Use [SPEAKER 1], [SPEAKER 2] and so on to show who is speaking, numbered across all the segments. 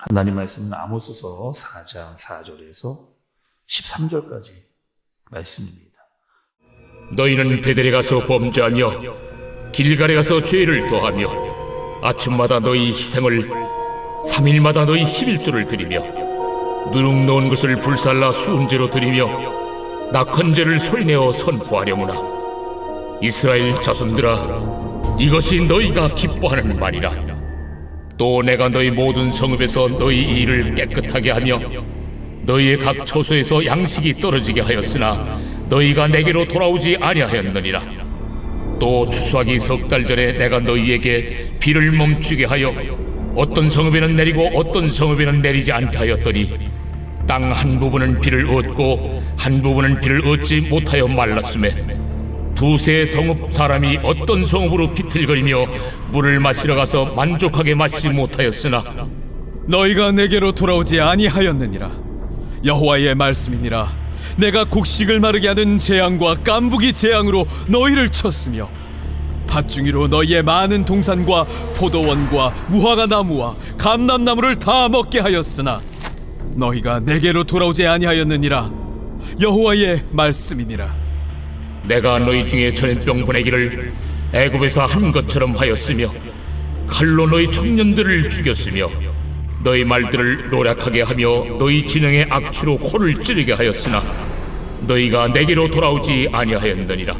[SPEAKER 1] 하나님 말씀은 아모스서 4장 4절에서 13절까지 말씀입니다.
[SPEAKER 2] 너희는 베델에 가서 범죄하며 길갈에 가서 죄를 더하며 아침마다 너희 희생을 3일마다 너희 11조를 드리며 누룩 놓은 것을 불살라 수은제로 드리며 낙헌제를 소리내어 선포하려무나 이스라엘 자손들아, 이것이 너희가 기뻐하는 말이라. 또 내가 너희 모든 성읍에서 너희 일을 깨끗하게 하며 너희의 각 처소에서 양식이 떨어지게 하였으나 너희가 내게로 돌아오지 아니하였느니라. 또 추수하기 석 달 전에 내가 너희에게 비를 멈추게 하여 어떤 성읍에는 내리고 어떤 성읍에는 내리지 않게 하였더니 땅 한 부분은 비를 얻고 한 부분은 비를 얻지 못하여 말랐음에 두세 성읍 사람이 어떤 성읍으로 비틀거리며 물을 마시러 가서 만족하게 마시지 못하였으나
[SPEAKER 3] 너희가 내게로 돌아오지 아니하였느니라. 여호와의 말씀이니라. 내가 곡식을 마르게 하는 재앙과 깐부기 재앙으로 너희를 쳤으며 밭중이로 너희의 많은 동산과 포도원과 무화과 나무와 감람나무를 다 먹게 하였으나 너희가 내게로 돌아오지 아니하였느니라. 여호와의 말씀이니라.
[SPEAKER 2] 내가 너희 중에 전염병 보내기를 애굽에서 한 것처럼 하였으며 칼로 너희 청년들을 죽였으며 너희 말들을 노략하게 하며 너희 진영의 악취로 코를 찌르게 하였으나 너희가 내게로 돌아오지 아니하였느니라.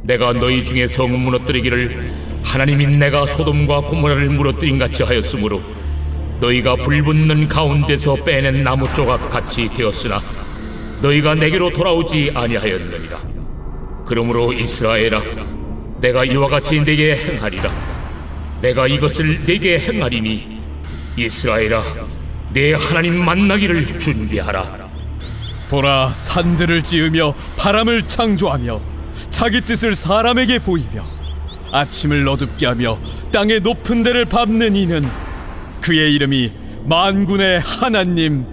[SPEAKER 2] 내가 너희 중에 성을 무너뜨리기를 하나님이 내가 소돔과 고모라를 무너뜨린 같이 하였으므로 너희가 불 붙는 가운데서 빼낸 나무 조각 같이 되었으나 너희가 내게로 돌아오지 아니하였느니라. 그러므로 이스라엘아, 내가 이와 같이 네게 행하리라. 내가 이것을 네게 행하리니 이스라엘아, 내 하나님 만나기를 준비하라.
[SPEAKER 3] 보라, 산들을 지으며 바람을 창조하며 자기 뜻을 사람에게 보이며 아침을 어둡게 하며 땅의 높은 데를 밟는 이는 그의 이름이 만군의 하나님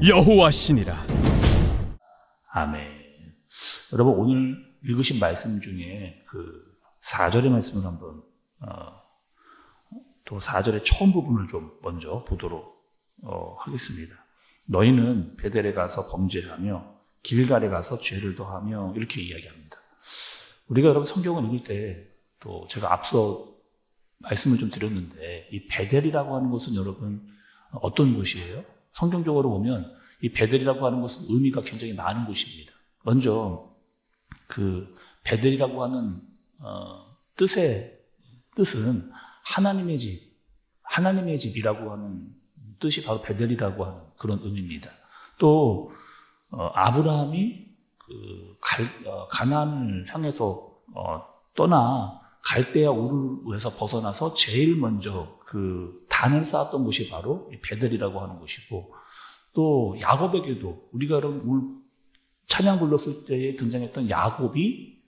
[SPEAKER 3] 여호와시니라.
[SPEAKER 1] 아멘. 여러분, 오늘 읽으신 말씀 중에 그 4절의 말씀을 한번 또 4절의 처음 부분을 좀 먼저 보도록 하겠습니다. 너희는 베델에 가서 범죄하며 길갈에 가서 죄를 더하며 이렇게 이야기합니다. 우리가 여러분 성경을 읽을 때 또 제가 앞서 말씀을 좀 드렸는데 이 베델이라고 하는 것은 여러분 어떤 곳이에요? 성경적으로 보면 이 베델이라고 하는 것은 의미가 굉장히 많은 곳입니다. 먼저 그 베델이라고 하는 뜻은 하나님의 집, 하나님의 집이라고 하는 뜻이 바로 베델이라고 하는 그런 의미입니다. 또 아브라함이 그 가나안을 향해서 떠나 갈대아 우르에서 벗어나서 제일 먼저 그 단을 쌓았던 곳이 바로 베델이라고 하는 곳이고, 또 야곱에게도 우리가 여러분 찬양 불렀을 때에 등장했던 야곱이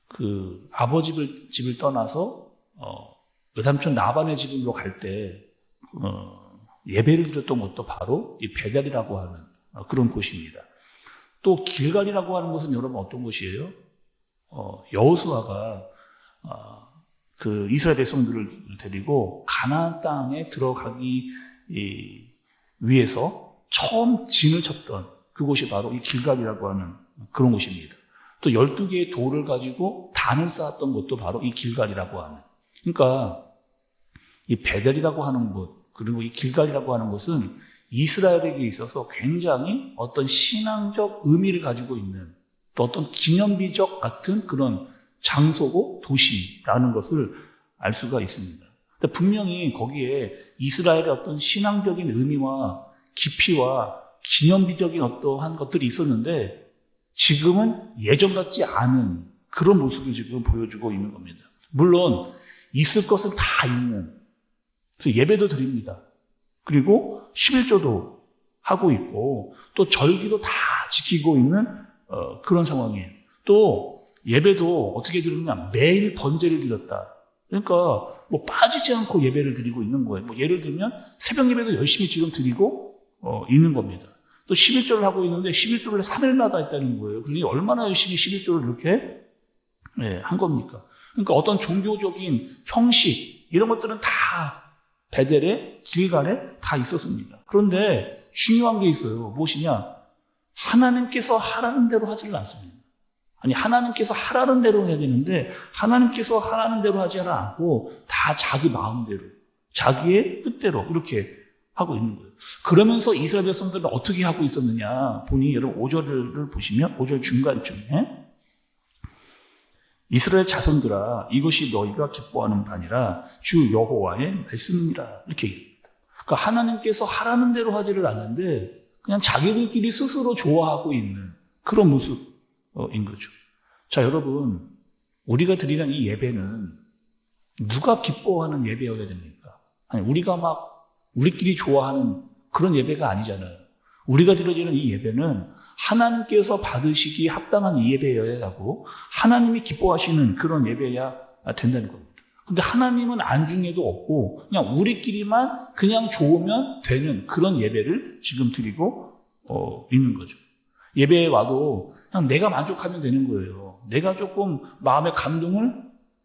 [SPEAKER 1] 그 아버지 집을 떠나서 외삼촌 라반의 집으로 갈 때 예배를 드렸던 곳도 바로 이 베델이라고 하는 그런 곳입니다. 또 길갈이라고 하는 곳은 여러분 어떤 곳이에요? 여호수아가 그 이스라엘 백성들을 데리고 가나안 땅에 들어가기 위해서 처음 진을 쳤던 그곳이 바로 이 길갈이라고 하는 그런 곳입니다. 또 12개의 돌을 가지고 단을 쌓았던 곳도 바로 이 길갈이라고 하는. 그러니까 이 베델이라고 하는 곳, 그리고 이 길갈이라고 하는 곳은 이스라엘에게 있어서 굉장히 어떤 신앙적 의미를 가지고 있는, 또 어떤 기념비적 같은 그런 장소고 도시라는 것을 알 수가 있습니다. 근데 분명히 거기에 이스라엘의 어떤 신앙적인 의미와 깊이와 기념비적인 어떠한 것들이 있었는데 지금은 예전 같지 않은 그런 모습을 지금 보여주고 있는 겁니다. 물론 있을 것은 다 있는, 그래서 예배도 드립니다. 그리고 11조도 하고 있고 또 절기도 다 지키고 있는 그런 상황이에요. 또 예배도 어떻게 드리느냐, 매일 번제를 드렸다. 그러니까 뭐 빠지지 않고 예배를 드리고 있는 거예요. 뭐 예를 들면 새벽 예배도 열심히 지금 드리고 있는 겁니다. 또 11조를 하고 있는데 11조를 3일마다 했다는 거예요. 그러니 얼마나 열심히 11조를 이렇게 한 겁니까? 그러니까 어떤 종교적인 형식 이런 것들은 다 베델에, 길갈에 다 있었습니다. 그런데 중요한 게 있어요. 무엇이냐? 하나님께서 하라는 대로 하지를 않습니다. 아니, 하나님께서 하라는 대로 해야 되는데 하나님께서 하라는 대로 하지 않고 다 자기 마음대로, 자기의 뜻대로 이렇게 하고 있는 거예요. 그러면서 이스라엘 백성들은 어떻게 하고 있었느냐 보니, 여러분 5절을 보시면 5절 중간쯤에 이스라엘 자손들아, 이것이 너희가 기뻐하는 바니라 주 여호와의 말씀이라, 이렇게 얘기합니다. 그러니까 하나님께서 하라는 대로 하지를 않는데 그냥 자기들끼리 스스로 좋아하고 있는 그런 모습인 거죠. 자, 여러분, 우리가 드리는 이 예배는 누가 기뻐하는 예배여야 됩니까? 아니, 우리가 막 우리끼리 좋아하는 그런 예배가 아니잖아요. 우리가 드려지는 이 예배는 하나님께서 받으시기에 합당한 이 예배여야 하고 하나님이 기뻐하시는 그런 예배여야 된다는 겁니다. 근데 하나님은 안중에도 없고 그냥 우리끼리만 그냥 좋으면 되는 그런 예배를 지금 드리고 있는 거죠. 예배에 와도 그냥 내가 만족하면 되는 거예요. 내가 조금 마음의 감동을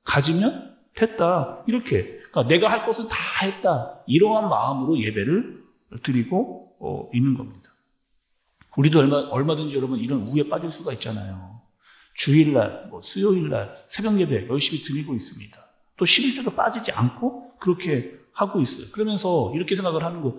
[SPEAKER 1] 가지면 됐다, 이렇게. 그러니까 내가 할 것은 다 했다, 이러한 마음으로 예배를 드리고 있는 겁니다. 우리도 얼마든지 여러분 이런 우에 빠질 수가 있잖아요. 주일날, 수요일날 새벽 예배 열심히 드리고 있습니다. 또 11조도 빠지지 않고 그렇게 하고 있어요. 그러면서 이렇게 생각을 하는 거,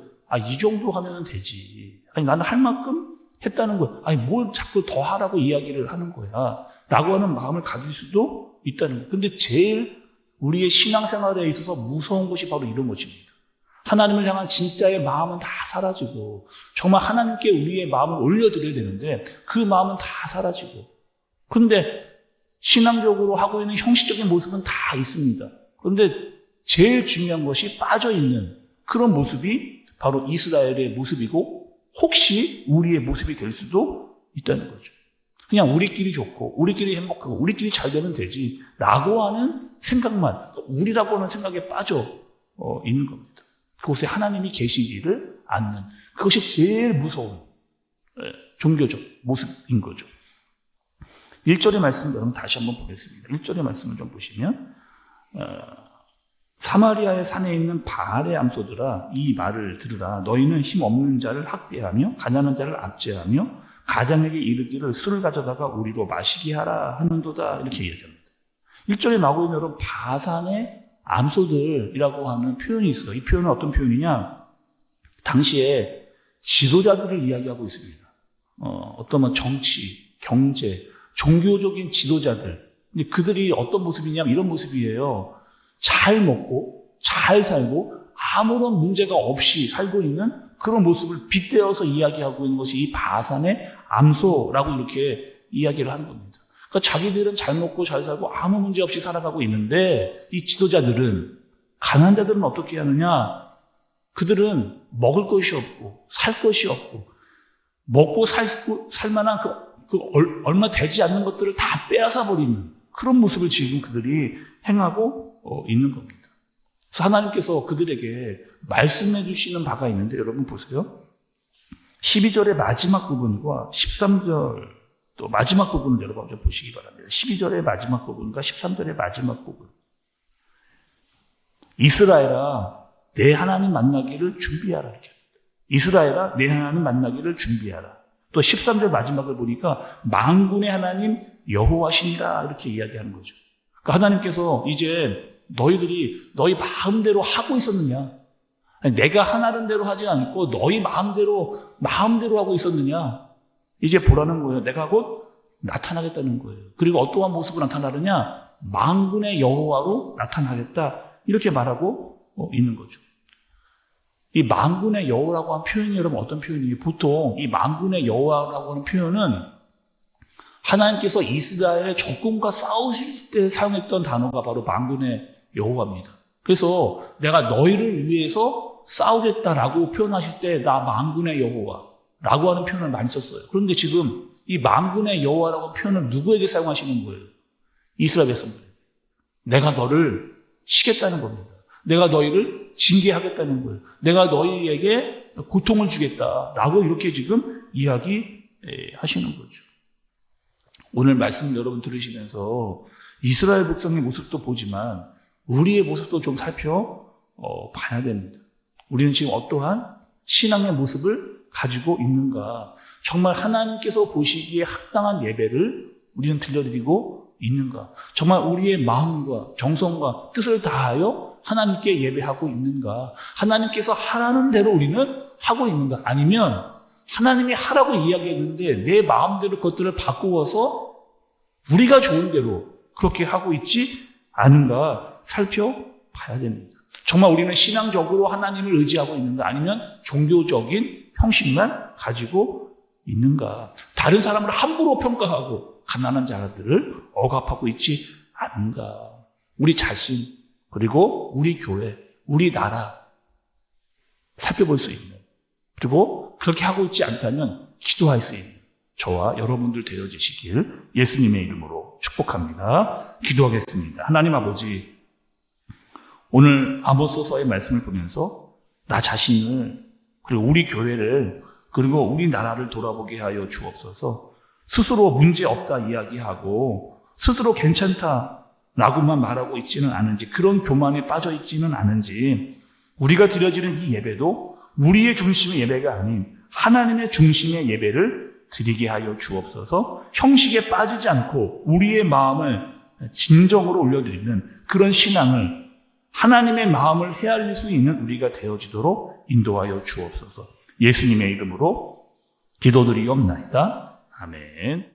[SPEAKER 1] 이 정도 하면 되지. 아니, 나는 할 만큼 했다는 거야. 아니, 뭘 자꾸 더 하라고 이야기를 하는 거야. 라고 하는 마음을 가질 수도 있다는 거예요. 근데 제일 우리의 신앙생활에 있어서 무서운 것이 바로 이런 것입니다. 하나님을 향한 진짜의 마음은 다 사라지고, 정말 하나님께 우리의 마음을 올려드려야 되는데 그 마음은 다 사라지고, 그런데 신앙적으로 하고 있는 형식적인 모습은 다 있습니다. 그런데 제일 중요한 것이 빠져있는 그런 모습이 바로 이스라엘의 모습이고, 혹시 우리의 모습이 될 수도 있다는 거죠. 그냥 우리끼리 좋고 우리끼리 행복하고 우리끼리 잘 되면 되지 라고 하는 생각만, 우리라고 하는 생각에 빠져 있는 겁니다. 그곳에 하나님이 계시지를 않는, 그것이 제일 무서운 종교적 모습인 거죠. 1절의 말씀을 여러분 다시 한번 보겠습니다. 1절의 말씀을 좀 보시면 사마리아의 산에 있는 바알의 암소들아, 이 말을 들으라. 너희는 힘없는 자를 학대하며 가난한 자를 압제하며 가장에게 이르기를 술을 가져다가 우리로 마시게 하라 하는도다, 이렇게 얘기합니다. 1절에 나오고 있는 여러분 바산의 암소들이라고 하는 표현이 있어요. 이 표현은 어떤 표현이냐, 당시에 지도자들을 이야기하고 있습니다. 어떤 정치, 경제, 종교적인 지도자들. 근데 그들이 어떤 모습이냐면 이런 모습이에요. 잘 먹고 잘 살고 아무런 문제가 없이 살고 있는 그런 모습을 빗대어서 이야기하고 있는 것이 이 바산의 암소라고 이렇게 이야기를 하는 겁니다. 그러니까 자기들은 잘 먹고 잘 살고 아무 문제 없이 살아가고 있는데, 이 지도자들은, 가난한 자들은 어떻게 하느냐, 그들은 먹을 것이 없고 살 것이 없고 먹고 살 만한 얼마 되지 않는 것들을 다 빼앗아 버리는 그런 모습을 지금 그들이 행하고 있는 겁니다. 그래서 하나님께서 그들에게 말씀해 주시는 바가 있는데, 여러분 보세요. 12절의 마지막 부분과 13절 또 마지막 부분을 여러분 좀 보시기 바랍니다. 12절의 마지막 부분과 13절의 마지막 부분. 이스라엘아, 내 하나님 만나기를 준비하라, 이렇게. 이스라엘아, 내 하나님 만나기를 준비하라. 또 13절 마지막을 보니까 만군의 하나님 여호와시니라, 이렇게 이야기하는 거죠. 그러니까 하나님께서 이제 너희들이 너희 마음대로 하고 있었느냐? 내가 하라는 대로 하지 않고 너희 마음대로 하고 있었느냐? 이제 보라는 거예요. 내가 곧 나타나겠다는 거예요. 그리고 어떠한 모습으로 나타나느냐? 만군의 여호와로 나타나겠다, 이렇게 말하고 있는 거죠. 이 만군의 여호와라고 하는 표현이 여러분 어떤 표현이에요? 보통 이 만군의 여호와라고 하는 표현은 하나님께서 이스라엘의 적군과 싸우실 때 사용했던 단어가 바로 만군의 여호와입니다. 그래서 내가 너희를 위해서 싸우겠다라고 표현하실 때 나 만군의 여호와라고 하는 표현을 많이 썼어요. 그런데 지금 이 만군의 여호와라고 하는 표현을 누구에게 사용하시는 거예요? 이스라엘 백성들. 내가 너를 치겠다는 겁니다. 내가 너희를 징계하겠다는 거예요. 내가 너희에게 고통을 주겠다라고 이렇게 지금 이야기하시는 거죠. 오늘 말씀 여러분 들으시면서 이스라엘 백성의 모습도 보지만 우리의 모습도 좀 살펴보시기 봐야 됩니다. 우리는 지금 어떠한 신앙의 모습을 가지고 있는가? 정말 하나님께서 보시기에 합당한 예배를 우리는 들려드리고 있는가? 정말 우리의 마음과 정성과 뜻을 다하여 하나님께 예배하고 있는가? 하나님께서 하라는 대로 우리는 하고 있는가? 아니면 하나님이 하라고 이야기했는데 내 마음대로 그것들을 바꾸어서 우리가 좋은 대로 그렇게 하고 있지 않은가 살펴봐야 됩니다. 정말 우리는 신앙적으로 하나님을 의지하고 있는가? 아니면 종교적인 형식만 가지고 있는가? 다른 사람을 함부로 평가하고 가난한 자들을 억압하고 있지 않은가? 우리 자신, 그리고 우리 교회, 우리 나라 살펴볼 수 있는, 그리고 그렇게 하고 있지 않다면 기도할 수 있는 저와 여러분들 되어지시길 예수님의 이름으로 축복합니다. 기도하겠습니다. 하나님 아버지, 오늘 아모스서의 말씀을 보면서 나 자신을, 그리고 우리 교회를, 그리고 우리 나라를 돌아보게 하여 주옵소서. 스스로 문제 없다 이야기하고 스스로 괜찮다라고만 말하고 있지는 않은지, 그런 교만에 빠져 있지는 않은지, 우리가 드려지는 이 예배도 우리의 중심의 예배가 아닌 하나님의 중심의 예배를 드리게 하여 주옵소서. 형식에 빠지지 않고 우리의 마음을 진정으로 올려드리는 그런 신앙을, 하나님의 마음을 헤아릴 수 있는 우리가 되어지도록 인도하여 주옵소서. 예수님의 이름으로 기도드리옵나이다. 아멘.